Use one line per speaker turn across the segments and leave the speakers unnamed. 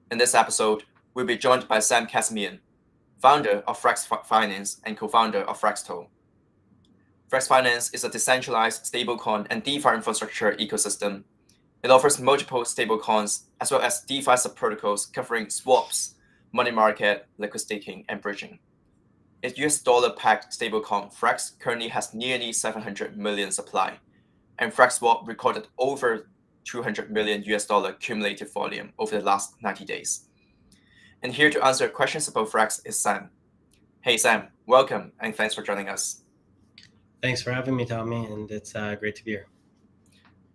In this episode, we'll be joined by Sam Kazemian, founder of Frax Finance and co-founder of Fraxtal. Frax Finance is a decentralized stablecoin and DeFi infrastructure ecosystem. It offers multiple stablecoins as well as DeFi subprotocols covering swaps, money market, liquid staking, and bridging. Its US dollar-pegged stablecoin Frax currently has nearly 700 million supply, and Fraxswap recorded over 200 million US dollar cumulative volume over the last 90 days. And here to answer questions about Frax is Sam. Hey Sam, welcome and thanks for joining us.
Thanks for having me, Tommy, and it's great to be here.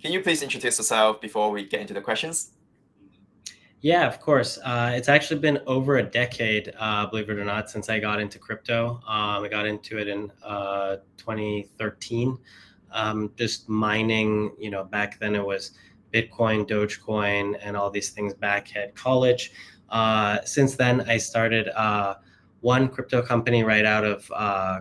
Can you please introduce yourself before we get into the questions?
Yeah, of course. It's actually been over a decade, believe it or not, since I got into crypto. I got into it in 2013, just mining. Back then it was Bitcoin, Dogecoin, and all these things back at college. Since then, I started one crypto company right out of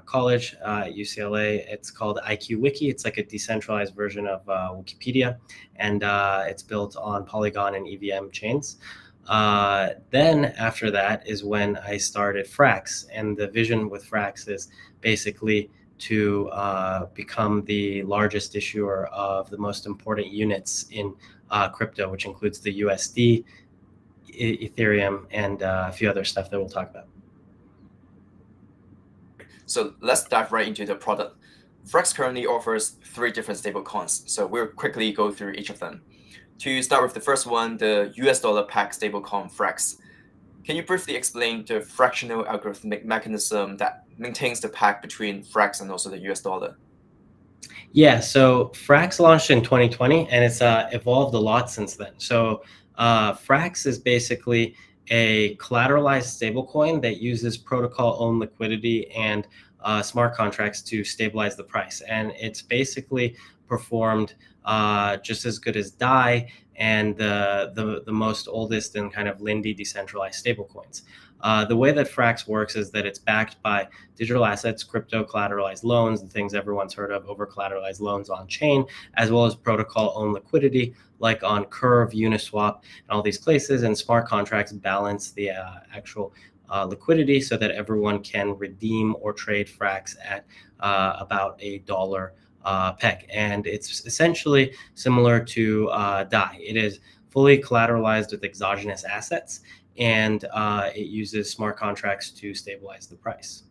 college at UCLA. It's called IQWiki. It's like a decentralized version of Wikipedia, and it's built on Polygon and EVM chains. Then after that is when I started Frax, and the vision with Frax is basically to become the largest issuer of the most important units in crypto, which includes the USD, Ethereum, and a few other stuff that we'll talk about.
So let's dive right into the product. Frax currently offers 3 different stablecoins, so we'll quickly go through each of them. To start with the first one, the US dollar-pegged stablecoin Frax. Can you briefly explain the fractional algorithmic mechanism that maintains the peg between Frax and also the US dollar?
Yeah, so Frax launched in 2020, and it's evolved a lot since then. So Frax is basically a collateralized stablecoin that uses protocol-owned liquidity and smart contracts to stabilize the price. And it's basically performed just as good as DAI and the most oldest and kind of Lindy decentralized stablecoins. The way that Frax works is that it's backed by digital assets, crypto collateralized loans, the things everyone's heard of, over collateralized loans on chain, as well as protocol owned liquidity like on Curve, Uniswap, and all these places. And smart contracts balance the actual liquidity so that everyone can redeem or trade Frax at about $1 peg. And it's essentially similar to DAI. It is fully collateralized with exogenous assets, and it uses smart contracts to stabilize the price.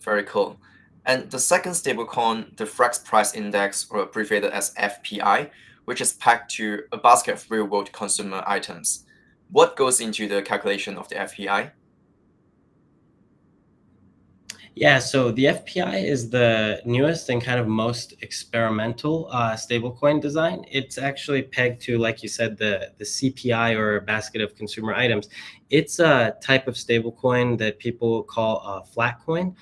Very cool. And the second stablecoin, the Frax Price Index, or abbreviated as FPI, which is pegged to a basket of real-world consumer items. What goes into the calculation of the FPI?
Yeah, so the FPI is the newest and kind of most experimental stablecoin design. It's actually pegged to, like you said, the CPI, or basket of consumer items. It's a type of stablecoin that people call a flat coin.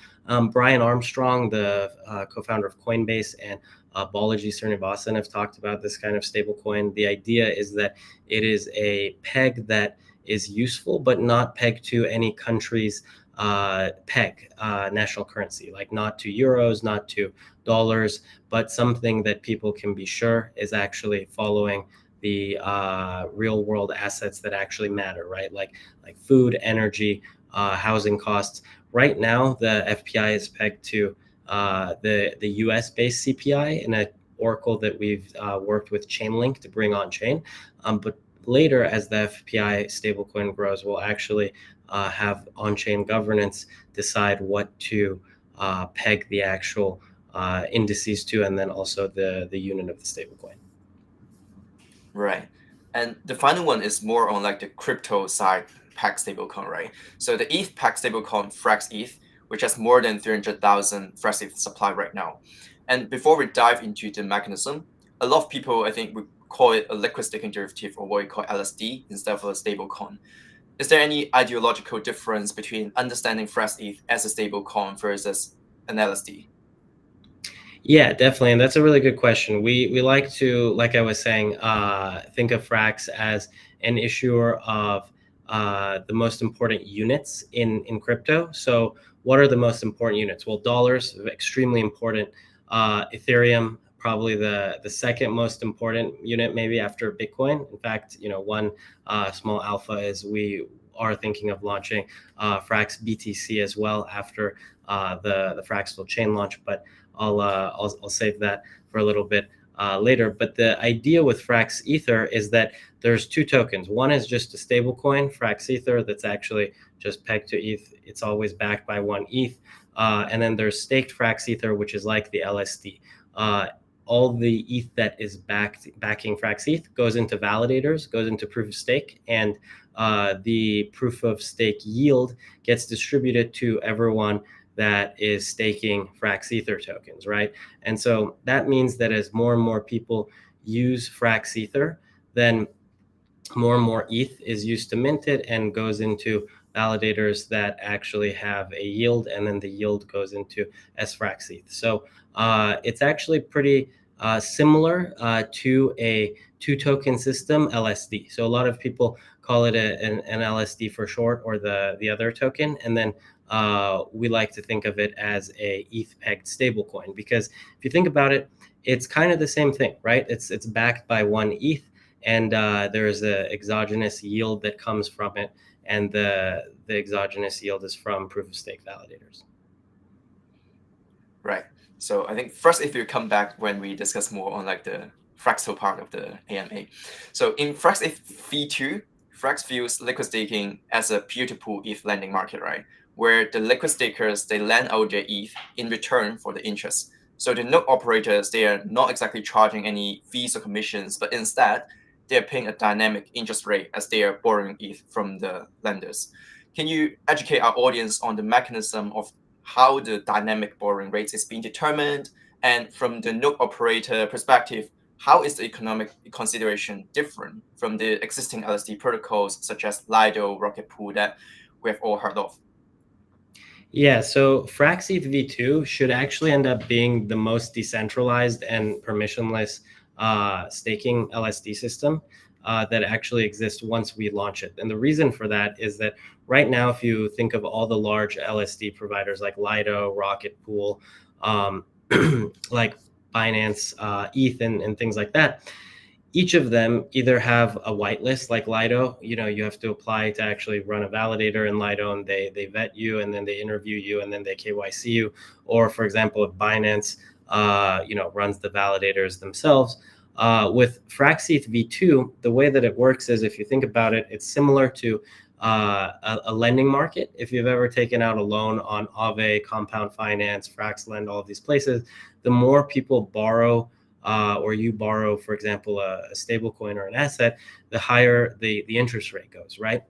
Brian Armstrong, the co-founder of Coinbase, and Balaji Srinivasan have talked about this kind of stablecoin. The idea is that it is a peg that is useful, but not pegged to any country's national currency, like not to euros, not to dollars, but something that people can be sure is actually following the real world assets that actually matter, right? Like food, energy, housing costs. Right now, the FPI is pegged to the US based CPI in an oracle that we've worked with Chainlink to bring on chain. But later, as the FPI stablecoin grows, we'll actually have on-chain governance decide what to peg the actual indices to, and then also the unit of the stablecoin.
Right. And the final one is more on like the crypto side peg stablecoin, right? So the ETH peg stablecoin Frax ETH, which has more than 300,000 Frax ETH supply right now. And before we dive into the mechanism, a lot of people, I think, would call it a liquid staking derivative, or what we call LSD, instead of a stablecoin. Is there any ideological difference between understanding Frax ETH as a stablecoin versus an LSD?
Yeah, definitely. And that's a really good question. We like to, like I was saying, think of Frax as an issuer of the most important units in crypto. So what are the most important units? Well, dollars, extremely important. Ethereum, probably the second most important unit, maybe after Bitcoin. In fact, one small alpha is we are thinking of launching Frax BTC as well after the Fraxtal chain launch, but I'll save that for a little bit later. But the idea with Frax Ether is that there's two tokens. One is just a stable coin, Frax Ether, that's actually just pegged to ETH. It's always backed by one ETH. And then there's staked Frax Ether, which is like the LSD. All the ETH that is backing Frax ETH goes into validators, goes into proof of stake, and the proof of stake yield gets distributed to everyone that is staking Frax Ether tokens, right? And so that means that as more and more people use Frax Ether, then more and more ETH is used to mint it and goes into validators that actually have a yield, and then the yield goes into sFrax ETH. So it's actually pretty similar to a two-token system, LSD. So a lot of people call it an LSD for short, or the other token, and then we like to think of it as a ETH-pegged stablecoin, because if you think about it, it's kind of the same thing, right? It's backed by one ETH, and there's an exogenous yield that comes from it, and the exogenous yield is from proof of stake validators.
Right. So I think first, if you come back when we discuss more on like the Fraxtal part of the AMA. So in Frax Ether V2, Frax views liquid staking as a peer-to-peer ETH lending market, right? Where the liquid stakers, they lend out their ETH in return for the interest. So the node operators, they are not exactly charging any fees or commissions, but instead they are paying a dynamic interest rate as they are borrowing ETH from the lenders. Can you educate our audience on the mechanism of how the dynamic borrowing rates is being determined? And from the node operator perspective, how is the economic consideration different from the existing LSD protocols such as Lido, Rocket Pool that we have all heard of?
Yeah, so Frax Ether V2 should actually end up being the most decentralized and permissionless staking LSD system that actually exists once we launch it. And the reason for that is that right now, if you think of all the large LSD providers like Lido, Rocket Pool, like Binance, ETH, and things like that, each of them either have a whitelist like Lido. You have to apply to actually run a validator in Lido, and they vet you, and then they interview you, and then they KYC you. Or for example, if Binance runs the validators themselves. With Frax Ether V2, the way that it works is, if you think about it, it's similar to a lending market. If you've ever taken out a loan on Aave, Compound Finance, Fraxlend, all of these places, the more people borrow or you borrow, for example, a stable coin or an asset, the higher the interest rate goes, right?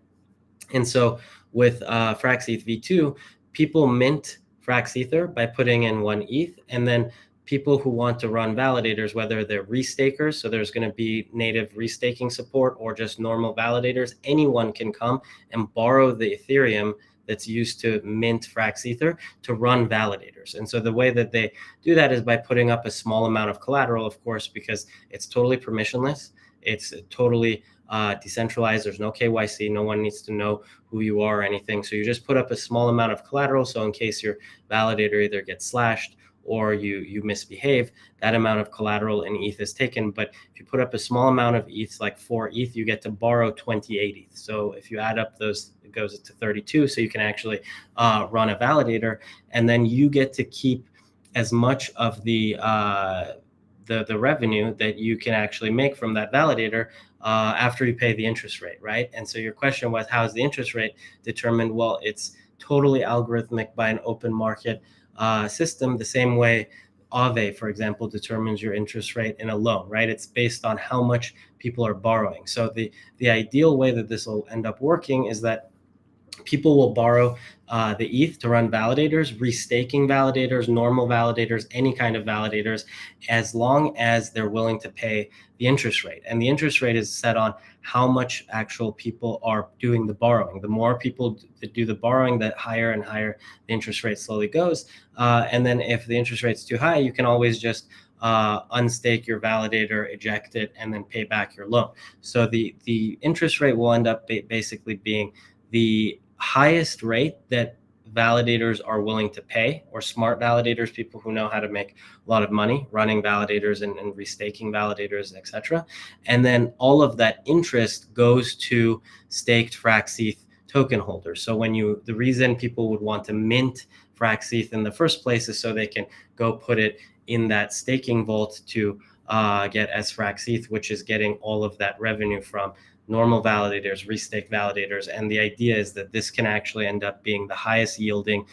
And so with Frax Ether V2, people mint Frax Ether by putting in one ETH, and then people who want to run validators, whether they're restakers, so there's going to be native restaking support, or just normal validators, anyone can come and borrow the Ethereum that's used to mint Frax Ether to run validators. And so the way that they do that is by putting up a small amount of collateral, of course, because it's totally permissionless. It's totally decentralized. There's no KYC. No one needs to know who you are or anything. So you just put up a small amount of collateral. So in case your validator either gets slashed or you misbehave, that amount of collateral in ETH is taken. But if you put up a small amount of ETH, like 4 ETH, you get to borrow 28 ETH. So if you add up those, it goes to 32. So you can actually run a validator, and then you get to keep as much of the revenue that you can actually make from that validator after you pay the interest rate, right? And so your question was, how is the interest rate determined? Well, it's totally algorithmic by an open market system, the same way Aave, for example, determines your interest rate in a loan, right? It's based on how much people are borrowing. So the ideal way that this will end up working is that people will borrow the ETH to run validators, restaking validators, normal validators, any kind of validators, as long as they're willing to pay the interest rate. And the interest rate is set on how much actual people are doing the borrowing. The more people that do the borrowing, the higher and higher the interest rate slowly goes. And then if the interest rate's too high, you can always just unstake your validator, eject it, and then pay back your loan. So the interest rate will end up basically being the highest rate that validators are willing to pay, or smart validators, people who know how to make a lot of money running validators and restaking validators, etc. And then all of that interest goes to staked Frax ETH token holders. So the reason people would want to mint Frax ETH in the first place is so they can go put it in that staking vault to get sFrax ETH, which is getting all of that revenue from normal validators, restake validators. And the idea is that this can actually end up being the highest yielding,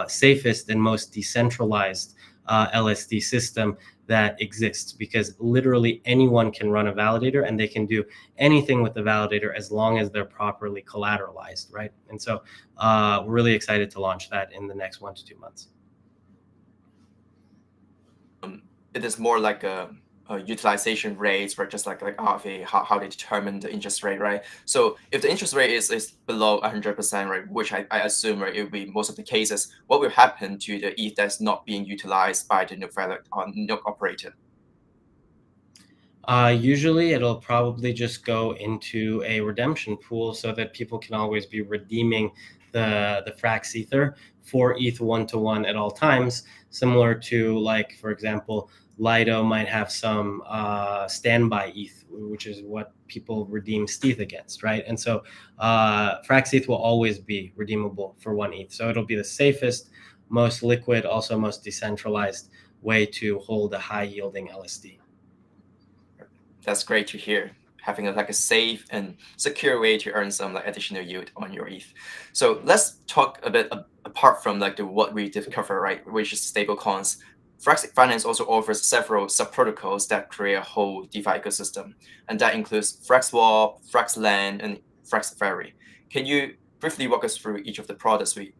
safest and most decentralized LSD system that exists, because literally anyone can run a validator and they can do anything with the validator as long as they're properly collateralized, right? And so we're really excited to launch that in the next 1 to 2 months.
It is more like a utilization rates, or just like RFA, how they determine the interest rate, right? So if the interest rate is below 100%, right, which I assume, right, it will be most of the cases, what will happen to the ETH that's not being utilized by the node operator?
Usually it'll probably just go into a redemption pool so that people can always be redeeming the Frax Ether for ETH 1-to-1 at all times, similar to, like, for example, Lido might have some standby ETH, which is what people redeem stETH against, right? And so Frax ETH will always be redeemable for 1 ETH. So it'll be the safest, most liquid, also most decentralized way to hold a high yielding LSD.
That's great to hear, having a safe and secure way to earn some additional yield on your ETH. So let's talk a bit apart from what we did cover, right, which is stablecoins. Frax Finance also offers several subprotocols that create a whole DeFi ecosystem, and that includes Fraxswap, Fraxland, and Frax Ferry. Can you briefly walk us through each of the product suite?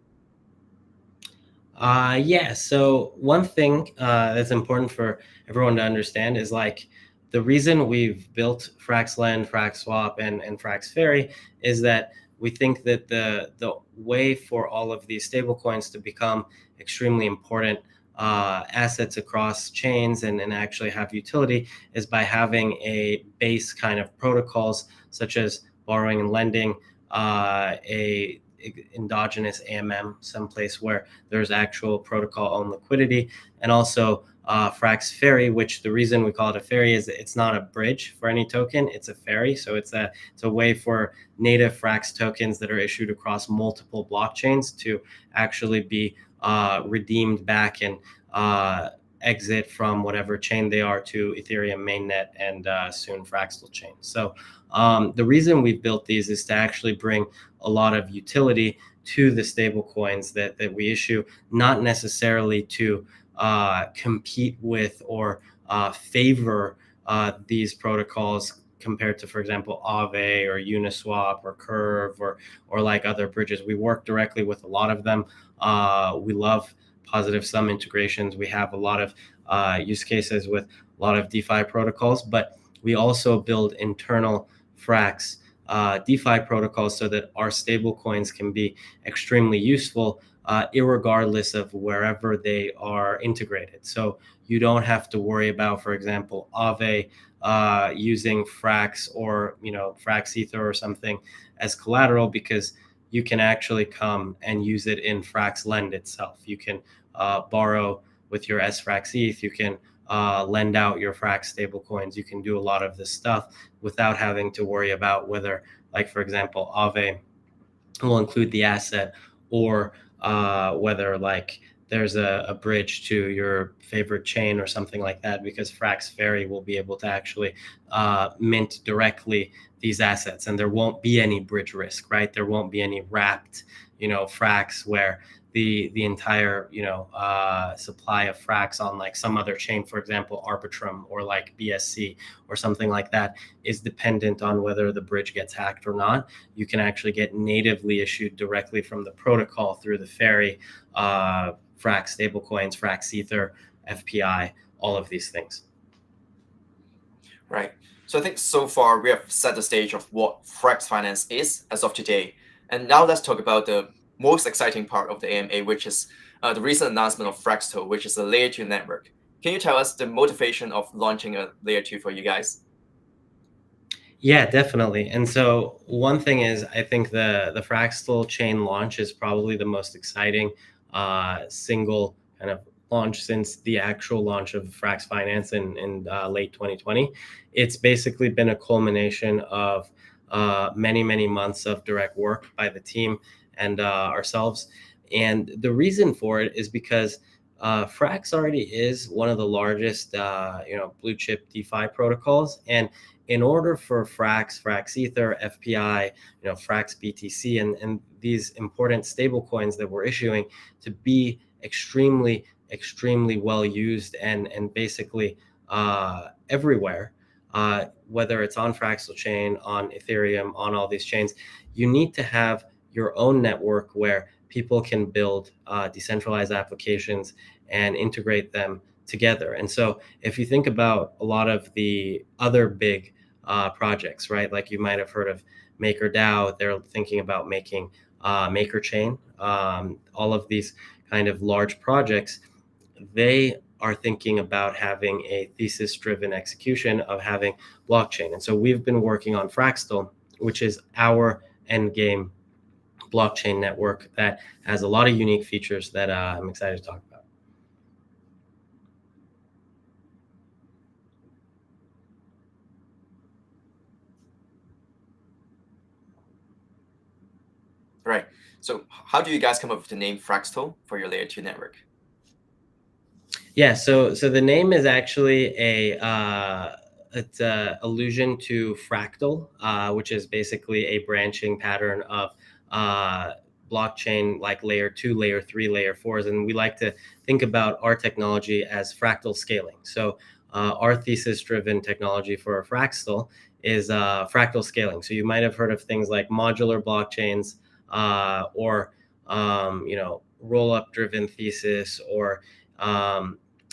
Yeah, so one thing that's important for everyone to understand is the reason we've built Fraxland, Fraxswap, and Frax Ferry is that we think that the way for all of these stablecoins to become extremely important assets across chains and actually have utility is by having a base kind of protocols, such as borrowing and lending, a endogenous AMM, someplace where there's actual protocol owned liquidity, and also Frax Ferry, which the reason we call it a ferry is it's not a bridge for any token, it's a ferry. So it's a way for native Frax tokens that are issued across multiple blockchains to actually be redeemed back and exit from whatever chain they are to Ethereum mainnet and soon Fraxtal chain. So the reason we've built these is to actually bring a lot of utility to the stable coins that we issue, not necessarily to compete with or favor these protocols compared to, for example, Aave or Uniswap or Curve or like other bridges. We work directly with a lot of them. We love positive sum integrations. We have a lot of use cases with a lot of DeFi protocols, but we also build internal Frax DeFi protocols so that our stable coins can be extremely useful irregardless of wherever they are integrated. So you don't have to worry about, for example, Aave using Frax or Frax Ether or something as collateral, because you can actually come and use it in Fraxland itself. You can borrow with your sFrax ETH. You can lend out your Frax stablecoins. You can do a lot of this stuff without having to worry about whether, like, for example, Aave will include the asset or whether there's a bridge to your favorite chain or something like that, because Frax Ferry will be able to actually mint directly these assets, and there won't be any bridge risk, right? There won't be any wrapped, Frax where the entire supply of Frax on some other chain, for example Arbitrum or BSC or something like that, is dependent on whether the bridge gets hacked or not. You can actually get natively issued directly from the protocol through the ferry, Frax stablecoins, Frax Ether, FPI, all of these things.
Right. So I think so far we have set the stage of what Frax Finance is as of today. And now let's talk about the most exciting part of the AMA, which is the recent announcement of Fraxtal, which is a layer 2 network. Can you tell us the motivation of launching a layer 2 for you guys?
Yeah, definitely. And so one thing is, I think the Fraxtal chain launch is probably the most exciting single kind of launch since the actual launch of Frax Finance in late 2020. It's basically been a culmination of many months of direct work by the team and ourselves. And the reason for it is because Frax already is one of the largest, blue chip DeFi protocols, and in order for Frax Ether, FPI, Frax BTC, and these important stable coins that we're issuing to be extremely well used and basically everywhere, whether it's on Fraxtal chain, on Ethereum, on all these chains, you need to have your own network where people can build decentralized applications and integrate them together. And so if you think about a lot of the other big projects, right? Like you might have heard of MakerDAO. They're thinking about making Maker Chain. All of these kind of large projects, they are thinking about having a thesis-driven execution of having blockchain. And so we've been working on Fraxtal, which is our endgame blockchain network that has a lot of unique features that I'm excited to talk about.
Right. So how do you guys come up with the name Fraxtal for your layer 2 network?
Yeah, so the name is actually it's a allusion to fractal, which is basically a branching pattern of blockchain like layer 2, layer 3, layer 4s, and we like to think about our technology as fractal scaling. So our thesis-driven technology for Fraxtal is fractal scaling. So you might have heard of things like modular blockchains or roll-up driven thesis or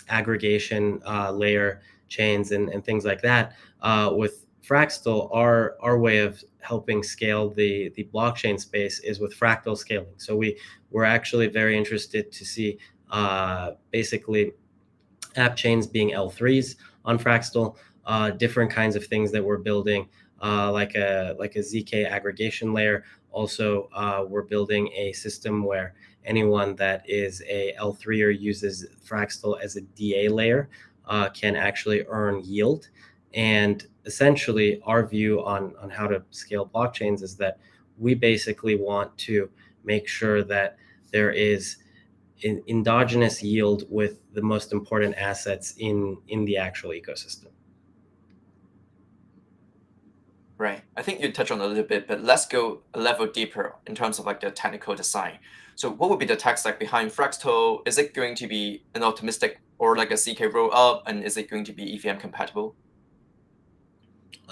aggregation layer chains and things like that. With Fraxtal, our way of helping scale the blockchain space is with fractal scaling. So we're actually very interested to see basically app chains being L3s on Fraxtal, different kinds of things that we're building, like a ZK aggregation layer. Also, we're building a system where anyone that is a L3 or uses Fraxtal as a DA layer can actually earn yield. And essentially, our view on how to scale blockchains is that we basically want to make sure that there is endogenous yield with the most important assets in the actual ecosystem.
Right. I think you touched on it a little bit, but let's go a level deeper in terms of like the technical design. So what would be the tech stack behind Fraxtal? Is it going to be an optimistic or like a CK roll up? And is it going to be EVM compatible?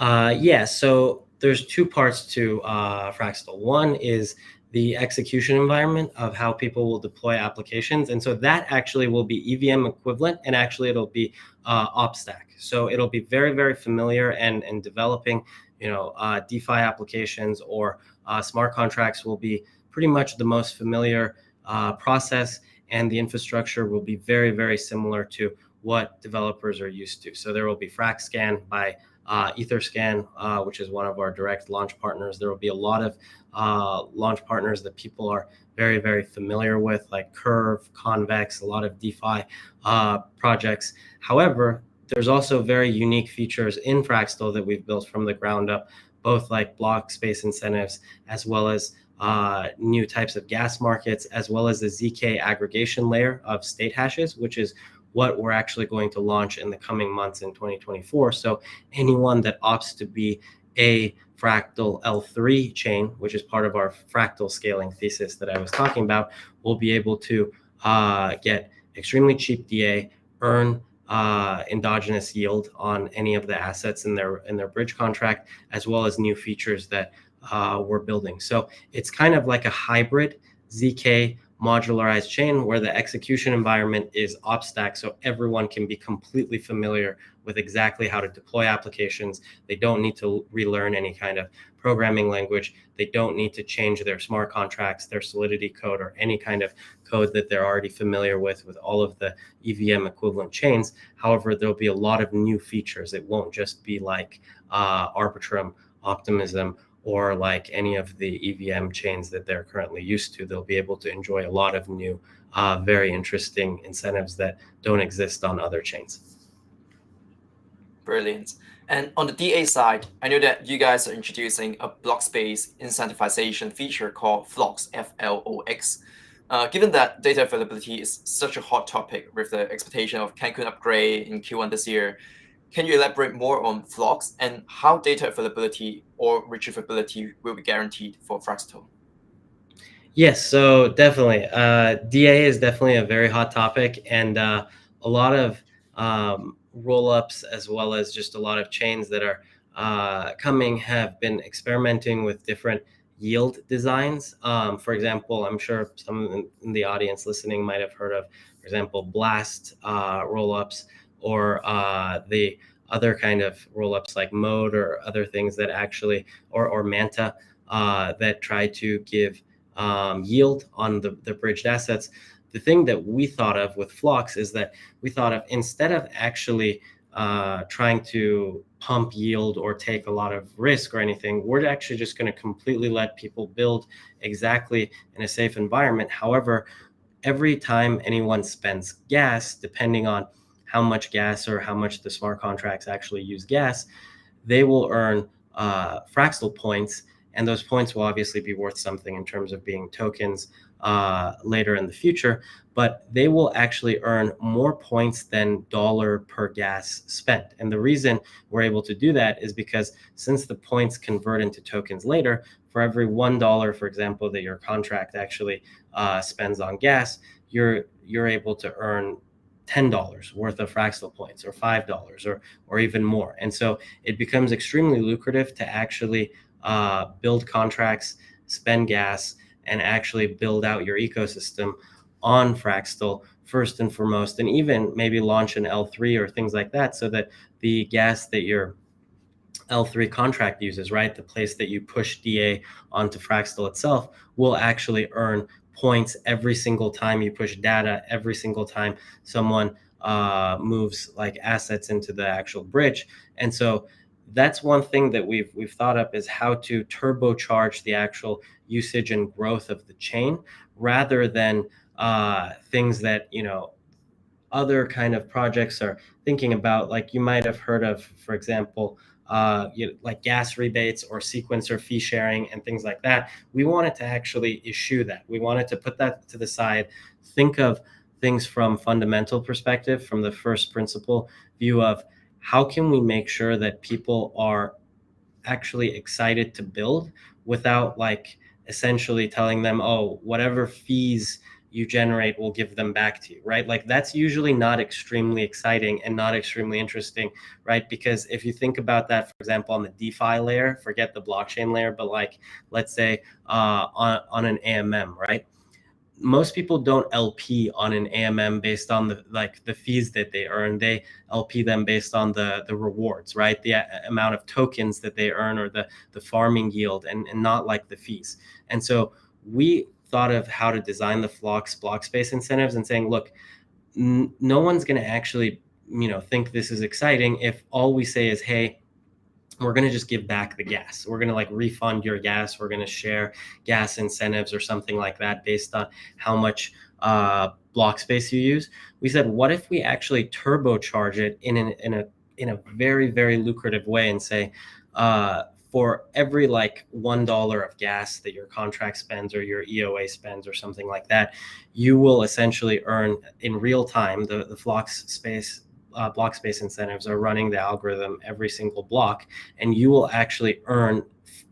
Yeah, so there's two parts to Fraxtal. One is the execution environment of how people will deploy applications. And so that actually will be EVM equivalent, and actually it'll be OpStack. So it'll be very familiar and developing, DeFi applications or smart contracts will be pretty much the most familiar process, and the infrastructure will be very similar to what developers are used to. So there will be FraxScan by Etherscan, which is one of our direct launch partners. There will be a lot of launch partners that people are very familiar with, like Curve, Convex, a lot of DeFi projects. However, there's also very unique features in Fraxtal that we've built from the ground up, both like block space incentives, as well as new types of gas markets, as well as the ZK aggregation layer of state hashes, which is what we're actually going to launch in the coming months in 2024. So anyone that opts to be a Fraxtal L2 chain, which is part of our fractal scaling thesis that I was talking about, will be able to get extremely cheap DA, earn endogenous yield on any of the assets in their bridge contract, as well as new features that we're building. So it's kind of like a hybrid ZK modularized chain where the execution environment is OpStack, so everyone can be completely familiar with exactly how to deploy applications. They don't need to relearn any kind of programming language. They don't need to change their smart contracts, their Solidity code, or any kind of code that they're already familiar with all of the EVM equivalent chains. However, there'll be a lot of new features. It won't just be like Arbitrum Optimism or like any of the EVM chains that they're currently used to. They'll be able to enjoy a lot of new, very interesting incentives that don't exist on other chains.
Brilliant. And on the DA side, I know that you guys are introducing a block space incentivization feature called Flox, FLOX. Given that data availability is such a hot topic with the expectation of Cancun upgrade in Q1 this year, can you elaborate more on Flox and how data availability or retrievability will be guaranteed for Fraxtal?
Yes, so definitely. DA is definitely a very hot topic, and a lot of roll-ups, as well as just a lot of chains that are coming, have been experimenting with different yield designs. For example, I'm sure some in the audience listening might have heard of, for example, Blast roll-ups, or the other kind of roll-ups like Mode, or other things that actually, or Manta, that try to give yield on the bridged assets. The thing that we thought of with Flox is that we thought of, instead of actually trying to pump yield or take a lot of risk or anything, we're actually just going to completely let people build exactly in a safe environment. However, every time anyone spends gas, depending on how much gas or how much the smart contracts actually use gas, they will earn Fraxtal points, and those points will obviously be worth something in terms of being tokens later in the future, but they will actually earn more points than dollar per gas spent. And the reason we're able to do that is because since the points convert into tokens later, for every $1, for example, that your contract actually spends on gas, you're able to earn $10 worth of Fraxtal points, or $5, or even more. And so it becomes extremely lucrative to actually build contracts, spend gas, and actually build out your ecosystem on Fraxtal first and foremost, and even maybe launch an L3 or things like that, so that the gas that your L3 contract uses, right, the place that you push DA onto Fraxtal itself, will actually earn points every single time you push data, every single time someone moves like assets into the actual bridge. And so that's one thing that we've thought up, is how to turbocharge the actual usage and growth of the chain, rather than things that, you know, other kind of projects are thinking about. Like, you might have heard of, for example, like gas rebates or sequencer fee sharing and things like that. We wanted to actually issue that. We wanted to put that to the side, think of things from fundamental perspective, from the first principle view of how can we make sure that people are actually excited to build, without like essentially telling them, oh, whatever fees you generate will give them back to you, right? Like, that's usually not extremely exciting and not extremely interesting, right? Because if you think about that, for example, on the DeFi layer, forget the blockchain layer, but like, let's say on an AMM, right? Most people don't LP on an AMM based on the fees that they earn. They LP them based on the rewards, right? The amount of tokens that they earn, or the farming yield, and not like the fees. And so we thought of how to design the Flox block space incentives, and saying, look, no one's going to actually, you know, think this is exciting if all we say is, hey, we're going to just give back the gas. We're going to like refund your gas. We're going to share gas incentives or something like that based on how much block space you use. We said, what if we actually turbocharge it in a very, very lucrative way, and say, for every like $1 of gas that your contract spends, or your EOA spends, or something like that, you will essentially earn in real time. The Flox space block space incentives are running the algorithm every single block, and you will actually earn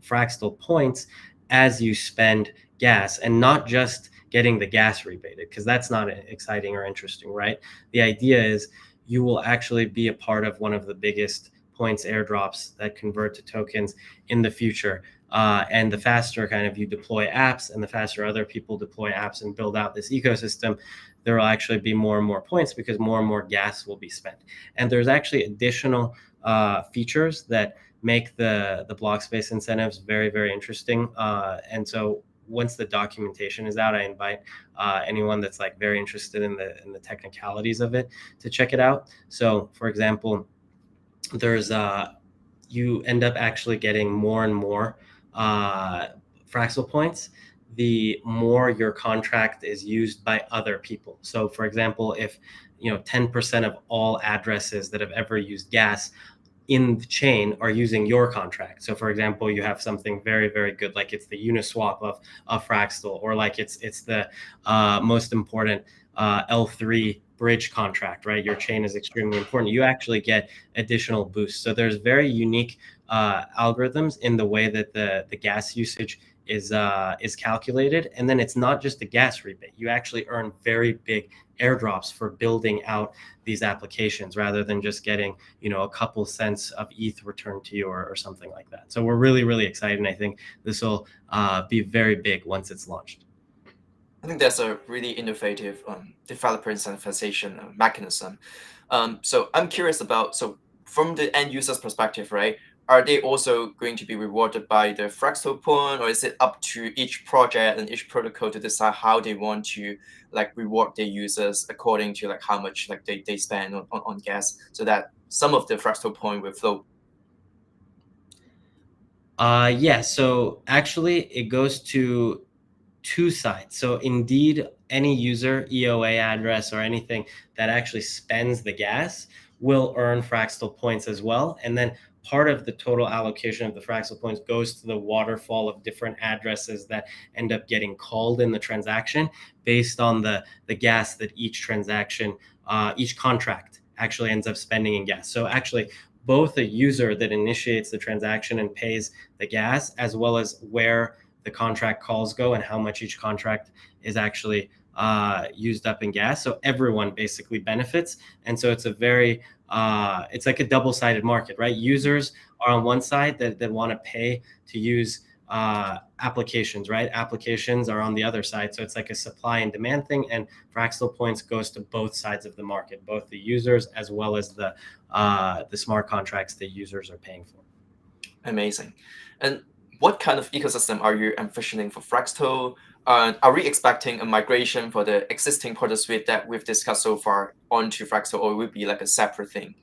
Fraxtal points as you spend gas, and not just getting the gas rebated, because that's not exciting or interesting, right? The idea is you will actually be a part of one of the biggest points airdrops that convert to tokens in the future. And the faster kind of you deploy apps, and the faster other people deploy apps and build out this ecosystem, there will actually be more and more points, because more and more gas will be spent. And there's actually additional features that make the block space incentives very, very interesting. And so once the documentation is out, I invite anyone that's like very interested in the technicalities of it to check it out. So, for example, there's you end up actually getting more and more Fraxtal points, the more your contract is used by other people. So for example, if 10% of all addresses that have ever used gas in the chain are using your contract. So for example, you have something very, very good, like it's the Uniswap of Fraxtal, or like it's the most important L3 bridge contract, right? Your chain is extremely important. You actually get additional boosts. So there's very unique algorithms in the way that the gas usage is calculated. And then it's not just a gas rebate. You actually earn very big airdrops for building out these applications rather than just getting a couple cents of ETH returned to you or something like that. So we're really, really excited, and I think this will be very big once it's launched.
I think that's a really innovative developer incentivization mechanism. So I'm curious about, so from the end user's perspective, right? Are they also going to be rewarded by the Fraxtal point, or is it up to each project and each protocol to decide how they want to reward their users according to how much they spend on gas, so that some of the Fraxtal point will flow?
Yeah, so actually it goes to two sides. So indeed, any user EOA address or anything that actually spends the gas will earn Fraxtal points as well. And then part of the total allocation of the Fraxtal points goes to the waterfall of different addresses that end up getting called in the transaction based on the gas that each transaction, each contract actually ends up spending in gas. So actually, both a user that initiates the transaction and pays the gas, as well as where the contract calls go and how much each contract is actually used up in gas. So everyone basically benefits. And so it's a very, it's like a double-sided market, right? Users are on one side that want to pay to use applications, right? Applications are on the other side. So it's like a supply and demand thing. And Fraxtal points goes to both sides of the market, both the users as well as the smart contracts that users are paying for.
Amazing. And what kind of ecosystem are you envisioning for Fraxtal? Are we expecting a migration for the existing product suite that we've discussed so far onto Fraxtal, or will it be like a separate thing?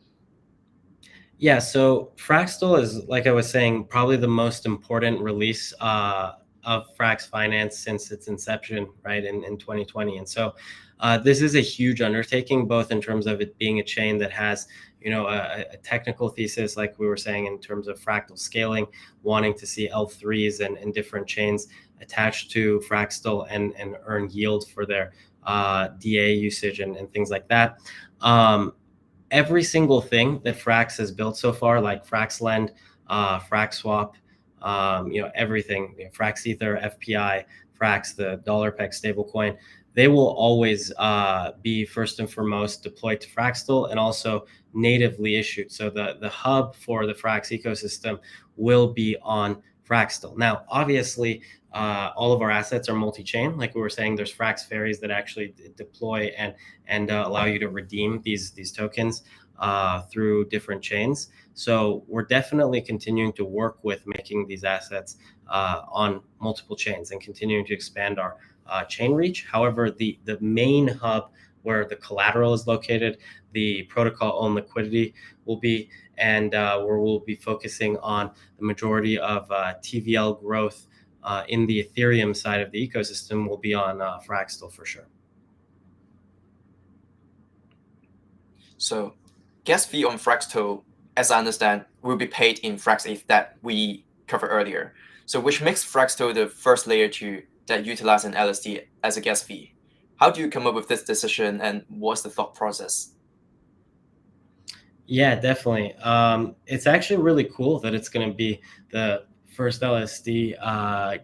Yeah, so Fraxtal is, like I was saying, probably the most important release of Frax Finance since its inception, right, in 2020. And so this is a huge undertaking, both in terms of it being a chain that has, a technical thesis, like we were saying, in terms of fractal scaling, wanting to see L3s and different chains attached to Fraxtal and earn yield for their DA usage and things like that. Every single thing that Frax has built so far, like Fraxlend, Fraxswap, everything, Frax Ether, FPI, Frax, the dollar-pegged stablecoin, they will always be first and foremost deployed to Fraxtal and also natively issued. So the hub for the Frax ecosystem will be on Fraxtal. Now, obviously, all of our assets are multi-chain. Like we were saying, there's Frax ferries that actually deploy and allow you to redeem these tokens through different chains. So we're definitely continuing to work with making these assets on multiple chains and continuing to expand our chain reach. However, the main hub where the collateral is located, the protocol-owned liquidity will be, and where we'll be focusing on the majority of TVL growth in the Ethereum side of the ecosystem will be on Fraxtal for sure.
So gas fee on Fraxtal, as I understand, will be paid in Frax ETH that we covered earlier. So which makes Fraxtal the first layer 2 that utilize an LSD as a gas fee. How do you come up with this decision, and what's the thought process?
Yeah, definitely. It's actually really cool that it's going to be the first LSD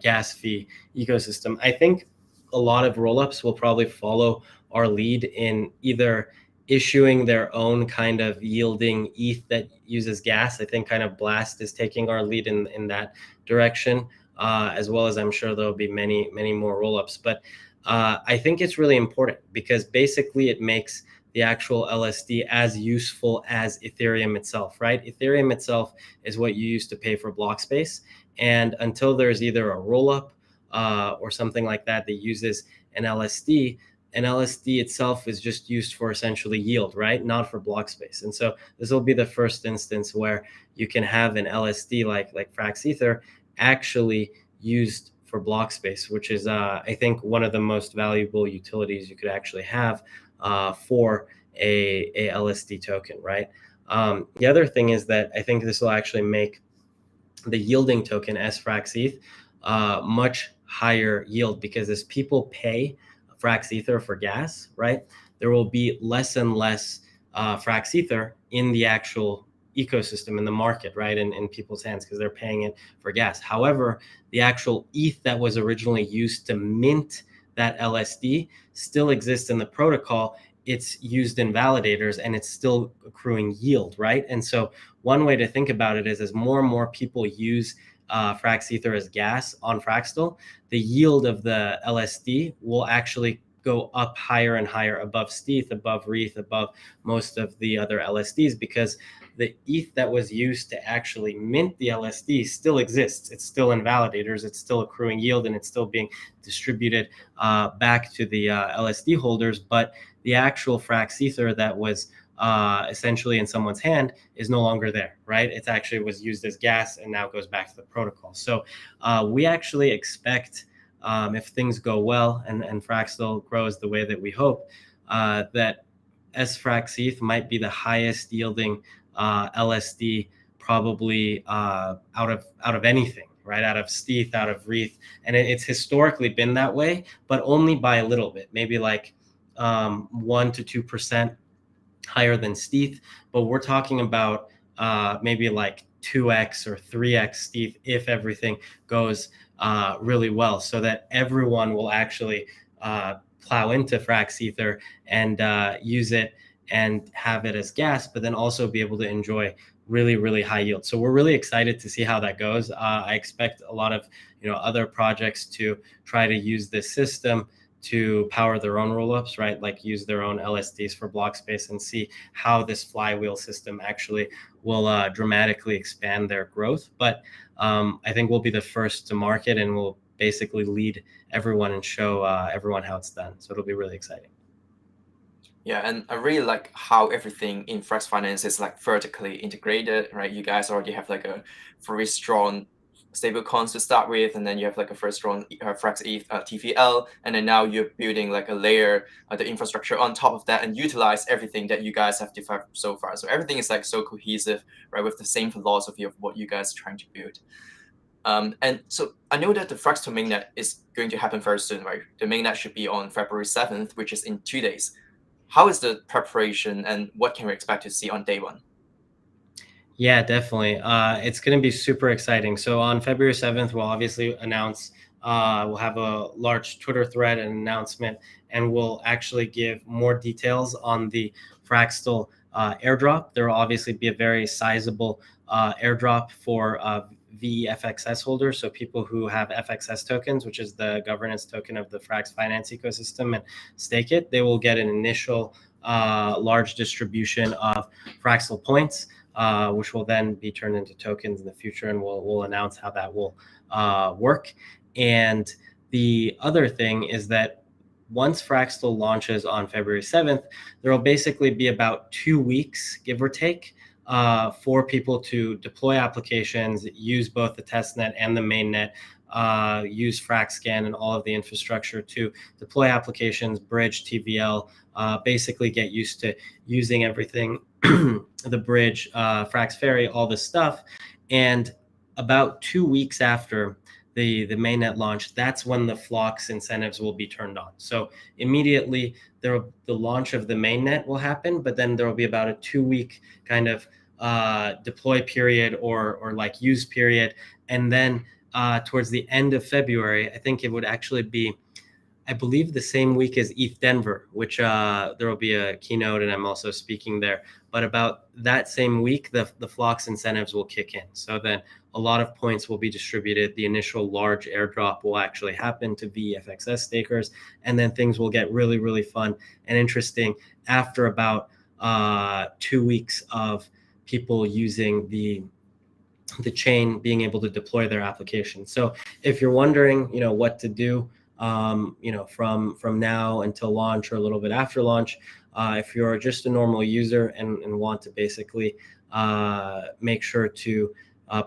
gas fee ecosystem. I think a lot of rollups will probably follow our lead in either issuing their own kind of yielding ETH that uses gas. I think kind of Blast is taking our lead in that direction, as well as I'm sure there'll be many, many more rollups. But I think it's really important because basically it makes the actual LSD as useful as Ethereum itself, right? Ethereum itself is what you use to pay for block space. And until there's either a rollup or something like that that uses an LSD, an LSD itself is just used for essentially yield, right? Not for block space. And so this will be the first instance where you can have an LSD like Frax Ether actually used for block space, which is, I think, one of the most valuable utilities you could actually have for a LSD token, right? The other thing is that I think this will actually make the yielding token Frax ETH much higher yield, because as people pay Frax Ether for gas, right, there will be less and less Frax Ether in the actual ecosystem, in the market, right, in people's hands, because they're paying it for gas. However, the actual ETH that was originally used to mint that LSD still exists in the protocol. It's used in validators and it's still accruing yield, right? And so one way to think about it is, as more and more people use Frax Ether as gas on Fraxtal, the yield of the LSD will actually go up higher and higher above stETH, above REITH, above most of the other LSDs, because the ETH that was used to actually mint the LSD still exists. It's still in validators, it's still accruing yield, and it's still being distributed back to the LSD holders. But the actual Frax Ether that was essentially in someone's hand is no longer there, right? It actually was used as gas and now goes back to the protocol. So we actually expect, if things go well and Fraxtal grows the way that we hope, that Frax ETH might be the highest yielding LSD probably out of anything, right? Out of stETH, out of REITH. And it's historically been that way, but only by a little bit, maybe like 1 to 2% higher than stETH. But we're talking about maybe like 2x or 3x stETH if everything goes really well, so that everyone will actually plow into Frax Ether and use it and have it as gas, but then also be able to enjoy really, really high yield. So we're really excited to see how that goes. I expect a lot of other projects to try to use this system to power their own rollups, right? Like use their own LSDs for block space, and see how this flywheel system actually will dramatically expand their growth. But I think we'll be the first to market, and we'll basically lead everyone and show everyone how it's done. So it'll be really exciting.
Yeah, and I really like how everything in Frax Finance is like vertically integrated, right? You guys already have like a very strong stablecoins to start with, and then you have like a first strong Frax ETH TVL, and then now you're building like a layer, the infrastructure on top of that, and utilize everything that you guys have defined so far. So everything is like so cohesive, right, with the same philosophy of what you guys are trying to build. And so I know that the Fraxtal mainnet is going to happen very soon, right? The mainnet should be on February 7th, which is in 2 days. How is the preparation, and what can we expect to see on day one?
Yeah, definitely. It's going to be super exciting. So on February 7th, we'll obviously announce, we'll have a large Twitter thread and announcement, and we'll actually give more details on the Fraxtal airdrop. There will obviously be a very sizable airdrop for VFXS holders, so people who have FXS tokens, which is the governance token of the Frax Finance ecosystem, and stake it. They will get an initial large distribution of Fraxtal points, which will then be turned into tokens in the future, and we'll announce how that will work. And the other thing is that once Fraxtal launches on February 7th, there will basically be about 2 weeks, give or take, for people to deploy applications, use both the testnet and the mainnet, use FraxScan and all of the infrastructure to deploy applications, bridge, TVL, basically get used to using everything, the bridge, Frax Ferry, all this stuff. And about 2 weeks after the mainnet launch, that's when the Flocks incentives will be turned on. So immediately the launch of the mainnet will happen, but then there will be about a 2-week kind of deploy period or like use period. And then towards the end of February, I think it would actually be, I believe, the same week as ETH Denver, which there will be a keynote and I'm also speaking there. But about that same week, the Flocks incentives will kick in. So then a lot of points will be distributed. The initial large airdrop will actually happen to VFXS stakers. And then things will get really, really fun and interesting after about 2 weeks of people using the chain, being able to deploy their application. So if you're wondering, what to do from now until launch or a little bit after launch. If you're just a normal user and want to basically make sure to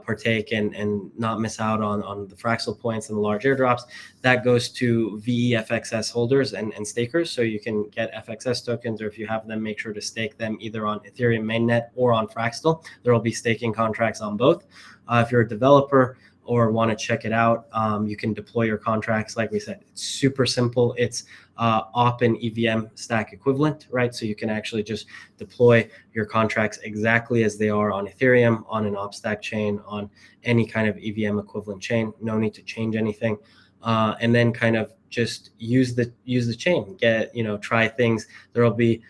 partake and not miss out on the Fraxtal points and the large airdrops, that goes to VEFXS holders and stakers. So you can get FXS tokens, or if you have them, make sure to stake them either on Ethereum mainnet or on Fraxtal. There will be staking contracts on both. If you're a developer or want to check it out, you can deploy your contracts. Like we said, it's super simple. It's op and EVM stack equivalent, right? So you can actually just deploy your contracts exactly as they are on Ethereum, on an op stack chain, on any kind of EVM equivalent chain. No need to change anything. And then kind of just use the chain, try things. There will be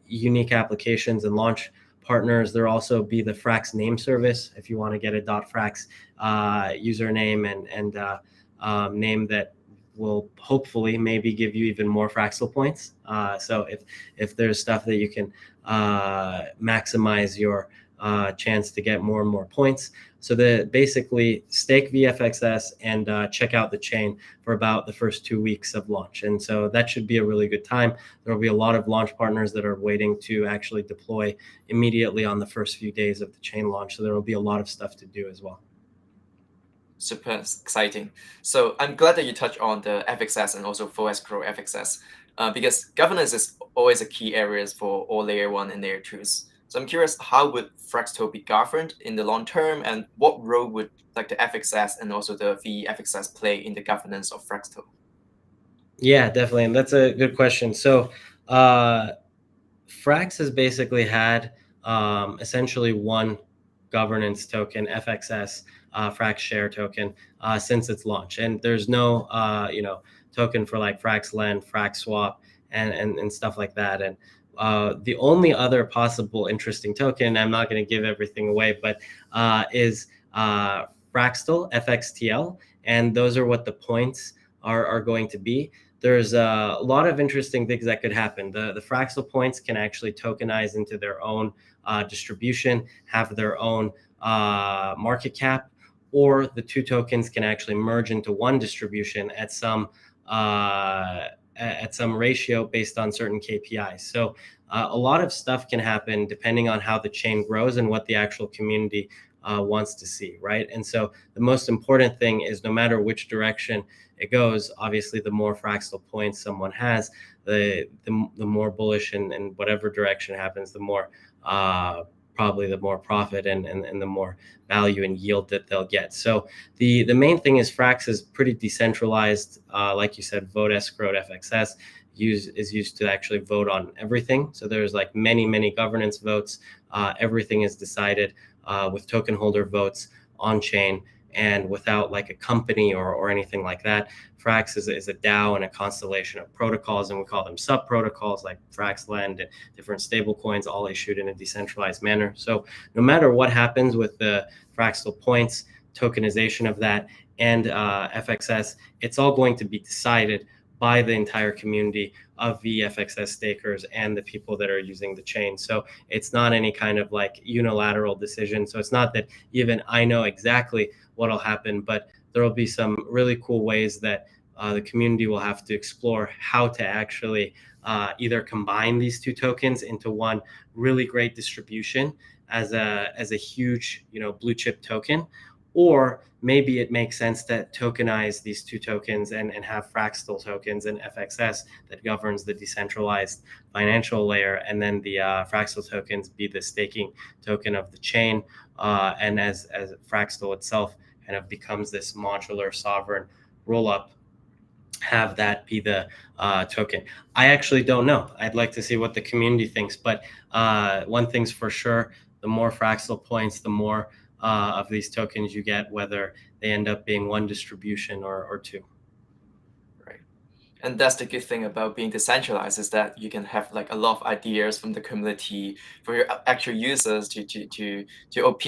unique applications and launch partners. There'll also be the Frax name service if you want to get a .frax username and name that will hopefully maybe give you even more Fraxtal points. So if there's stuff that you can maximize your chance to get more and more points. So basically stake VFXS and check out the chain for about the first 2 weeks of launch. And so that should be a really good time. There will be a lot of launch partners that are waiting to actually deploy immediately on the first few days of the chain launch. So there will be a lot of stuff to do as well.
Super exciting. So I'm glad that you touched on the FXS and also full escrow FXS because governance is always a key areas for all layer 1 and layer 2s. So I'm curious, how would Fraxtal be governed in the long term, and what role would like the FXS and also the VFXS play in the governance of Fraxtal?
Yeah, definitely, and that's a good question. So Frax has basically had essentially one governance token, FXS, Frax share token, since its launch, and there's no token for like Frax Lend, Fraxswap, and stuff like that. And the only other possible interesting token, I'm not going to give everything away, but is Fraxtal FXTL, and those are what the points are going to be. There's a lot of interesting things that could happen. The Fraxtal points can actually tokenize into their own distribution, have their own market cap, or the two tokens can actually merge into one distribution at some ratio based on certain KPIs. So a lot of stuff can happen depending on how the chain grows and what the actual community wants to see, right? And so the most important thing is no matter which direction it goes, obviously the more Fraxtal points someone has, the more bullish and whatever direction happens, the more probably the more profit and the more value and yield that they'll get. So the main thing is Frax is pretty decentralized. Like you said, vote escrowed FXS is used to actually vote on everything. So there's like many governance votes. Everything is decided with token holder votes on chain and without like a company or anything like that. Frax is a DAO and a constellation of protocols, and we call them subprotocols like Frax Lend and different stablecoins, all issued in a decentralized manner. So no matter what happens with the Fraxtal points, tokenization of that, and FXS, it's all going to be decided by the entire community of VFXS stakers and the people that are using the chain. So it's not any kind of like unilateral decision. So it's not that even I know exactly what'll happen, but there will be some really cool ways that the community will have to explore how to actually either combine these two tokens into one really great distribution as a huge, blue chip token, or maybe it makes sense to tokenize these two tokens and have Fraxtal tokens and FXS that governs the decentralized financial layer, and then the Fraxtal tokens be the staking token of the chain. And as Fraxtal itself kind of becomes this modular sovereign rollup, have that be the token. I actually don't know. I'd like to see what the community thinks, but one thing's for sure, the more Fraxtal points, the more of these tokens you get, whether they end up being one distribution or two.
Right. And that's the good thing about being decentralized, is that you can have like a lot of ideas from the community for your actual users to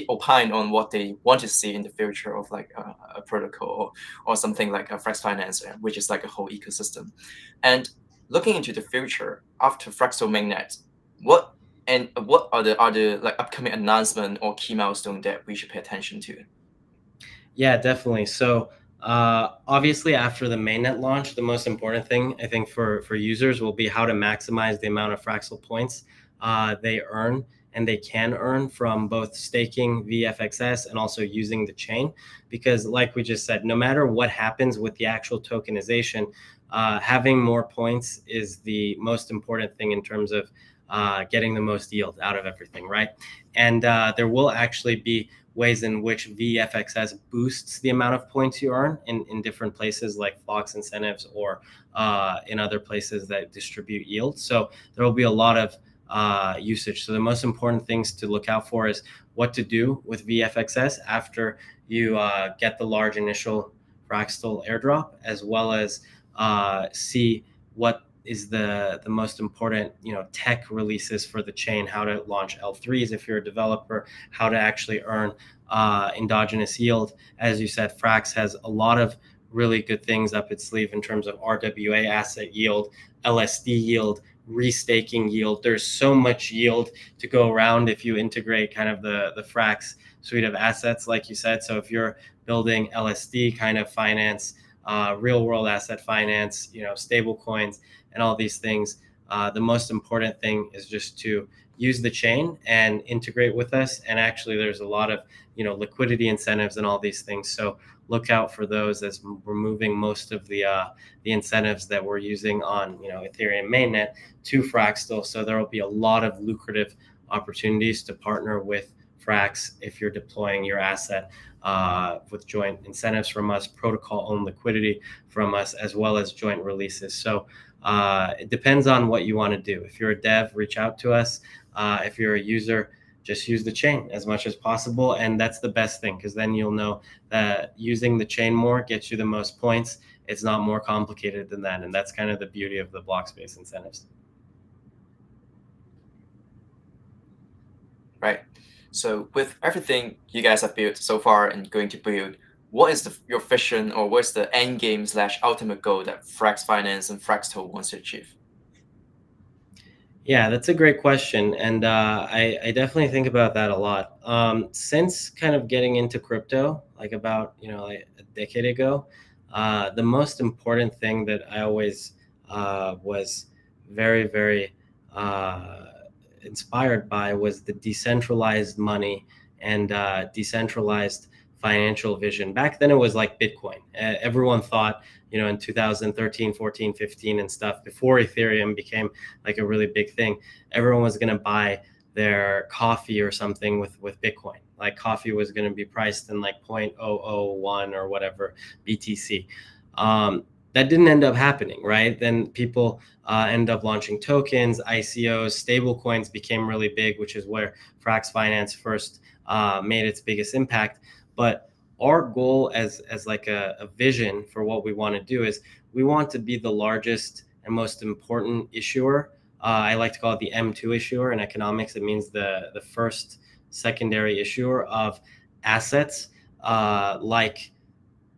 opine on what they want to see in the future of like a protocol or something like a Frax Finance, which is like a whole ecosystem. And looking into the future after Fraxtal mainnet, what are the like upcoming announcement or key milestone that we should pay attention to?
Yeah, definitely. So Obviously, after the mainnet launch, the most important thing I think for users will be how to maximize the amount of Fraxtal points they earn and they can earn from both staking VFXS and also using the chain. Because like we just said, no matter what happens with the actual tokenization, having more points is the most important thing in terms of getting the most yield out of everything, right? And there will actually be ways in which VFXS boosts the amount of points you earn in different places like Flox incentives or in other places that distribute yield. So there will be a lot of usage. So the most important things to look out for is what to do with VFXS after you get the large initial Fraxtal airdrop, as well as see what is the most important tech releases for the chain, how to launch L3s if you're a developer, how to actually earn endogenous yield. As you said, Frax has a lot of really good things up its sleeve in terms of RWA asset yield, LSD yield, restaking yield. There's so much yield to go around if you integrate kind of the Frax suite of assets, like you said. So if you're building LSD kind of finance, real world asset finance, stable coins and all these things, the most important thing is just to use the chain and integrate with us. And actually there's a lot of liquidity incentives and all these things, so look out for those, as we're moving most of the incentives that we're using on Ethereum mainnet to Fraxtal. So there will be a lot of lucrative opportunities to partner with Frax if you're deploying your asset with joint incentives from us, protocol-owned liquidity from us, as well as joint releases. So it depends on what you want to do. If you're a dev, reach out to us. If you're a user, just use the chain as much as possible. And that's the best thing, because then you'll know that using the chain more gets you the most points. It's not more complicated than that. And that's kind of the beauty of the block space incentives.
Right. So with everything you guys have built so far and going to build, what is your vision, or what's the end game / ultimate goal that Frax Finance and Fraxtal wants to achieve?
Yeah, that's a great question. And I definitely think about that a lot. Since kind of getting into crypto, like about, like a decade ago, the most important thing that I always was very, very inspired by was the decentralized money and decentralized financial vision. Back then it was like Bitcoin. Everyone thought, in 2013, 14, 15 and stuff, before Ethereum became like a really big thing, everyone was going to buy their coffee or something with Bitcoin. Like coffee was going to be priced in like 0.001 or whatever BTC. That didn't end up happening, right? Then people end up launching tokens, ICOs, stablecoins became really big, which is where Frax Finance first made its biggest impact. But our goal as like a vision for what we want to do is we want to be the largest and most important issuer. I like to call it the M2 issuer. In economics, it means the first secondary issuer of assets like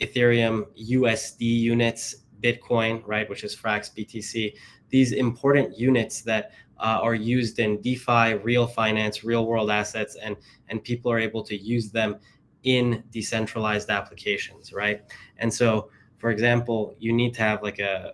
Ethereum, USD units, Bitcoin, right, which is Frax BTC, these important units that are used in DeFi, real finance, real world assets, and people are able to use them in decentralized applications, right? And so, for example, you need to have like a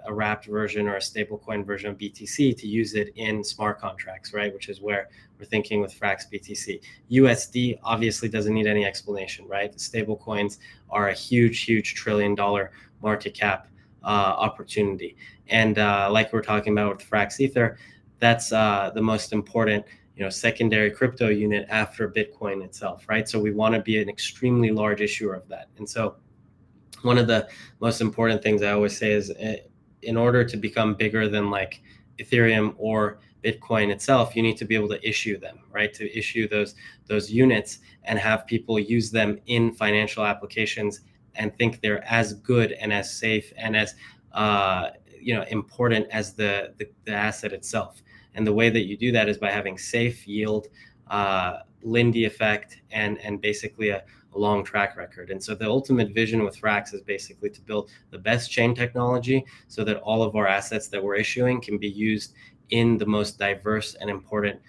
wrapped version or a stablecoin version of BTC to use it in smart contracts, right? Which is where we're thinking with Frax BTC. USD obviously doesn't need any explanation, right? Stablecoins are a huge, huge $1 trillion market cap opportunity. And like we're talking about with Frax Ether, that's the most important secondary crypto unit after Bitcoin itself, right? So we want to be an extremely large issuer of that. And so one of the most important things I always say is in order to become bigger than like Ethereum or Bitcoin itself, you need to be able to issue them, right? To issue those units and have people use them in financial applications and think they're as good and as safe and as important as the asset itself. And the way that you do that is by having safe yield, Lindy effect, and basically a long track record. And so the ultimate vision with Frax is basically to build the best chain technology so that all of our assets that we're issuing can be used in the most diverse and important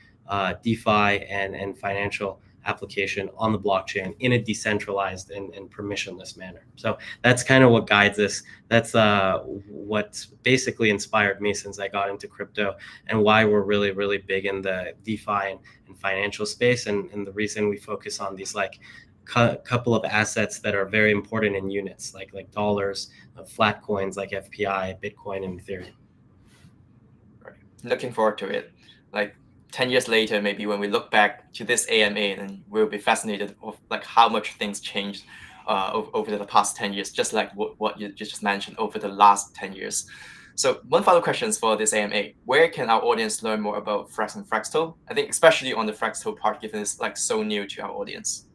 DeFi and financial application on the blockchain in a decentralized and permissionless manner. So that's kind of what guides us. That's what basically inspired me since I got into crypto, and why we're really big in the DeFi and financial space, and the reason we focus on these like couple of assets that are very important in units, like dollars, flat coins like FPI, Bitcoin, and Ethereum.
Right. Looking forward to it. Like 10 years later, maybe when we look back to this AMA, and we'll be fascinated of like how much things changed over the past 10 years, just like what you just mentioned over the last 10 years. So one final question for this AMA: where can our audience learn more about Frax and Fraxtal? I think especially on the Fraxtal part, given it's like so new to our audience.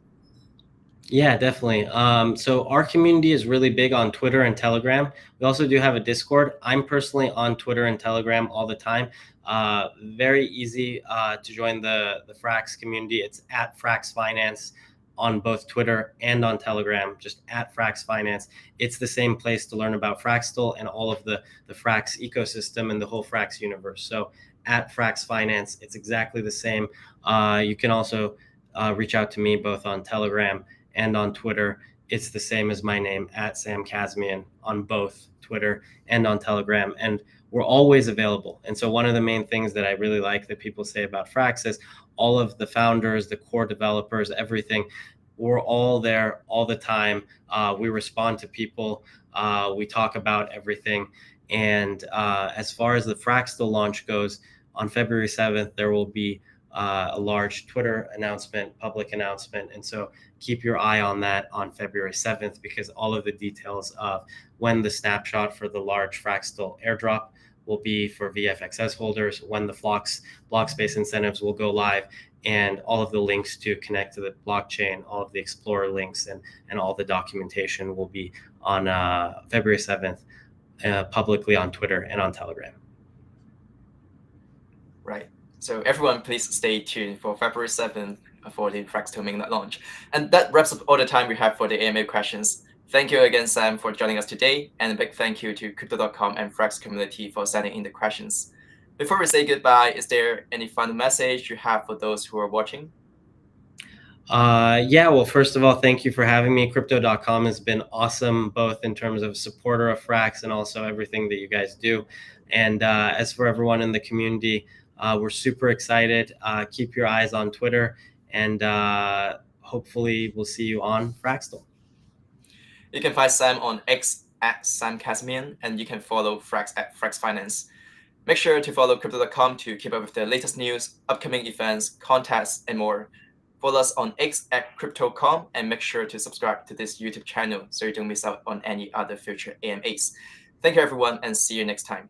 Yeah, definitely. So our community is really big on Twitter and Telegram. We also do have a Discord. I'm personally on Twitter and Telegram all the time. Very easy to join the Frax community. It's at Frax Finance on both Twitter and on Telegram, just at Frax Finance. It's the same place to learn about Fraxtal and all of the Frax ecosystem and the whole Frax universe. So at Frax Finance, it's exactly the same. You can also reach out to me both on Telegram and on Twitter. It's the same as my name, at Sam Kazemian, on both Twitter and on Telegram. And we're always available. And so one of the main things that I really like that people say about Frax is all of the founders, the core developers, everything, we're all there all the time. We respond to people. We talk about everything. And as far as the Fraxtal launch goes, on February 7th, there will be a large Twitter announcement, public announcement. And so keep your eye on that on February 7th, because all of the details of when the snapshot for the large Fraxtal airdrop will be for VFXS holders, when the block space incentives will go live, and all of the links to connect to the blockchain, all of the Explorer links, and all the documentation will be on February 7th, publicly on Twitter and on Telegram.
Right. So everyone, please stay tuned for February 7th for the Fraxtal mainnet launch. And that wraps up all the time we have for the AMA questions. Thank you again, Sam, for joining us today. And a big thank you to Crypto.com and Frax community for sending in the questions. Before we say goodbye, is there any final message you have for those who are watching?
Yeah, well, first of all, thank you for having me. Crypto.com has been awesome, both in terms of supporter of Frax and also everything that you guys do. And as for everyone in the community, we're super excited. Keep your eyes on Twitter, and hopefully we'll see you on Fraxtal.
You can find Sam on X at Sam Kazemian, and you can follow Frax at Frax Finance. Make sure to follow Crypto.com to keep up with the latest news, upcoming events, contests, and more. Follow us on X at Crypto.com, and make sure to subscribe to this YouTube channel so you don't miss out on any other future AMAs. Thank you, everyone, and see you next time.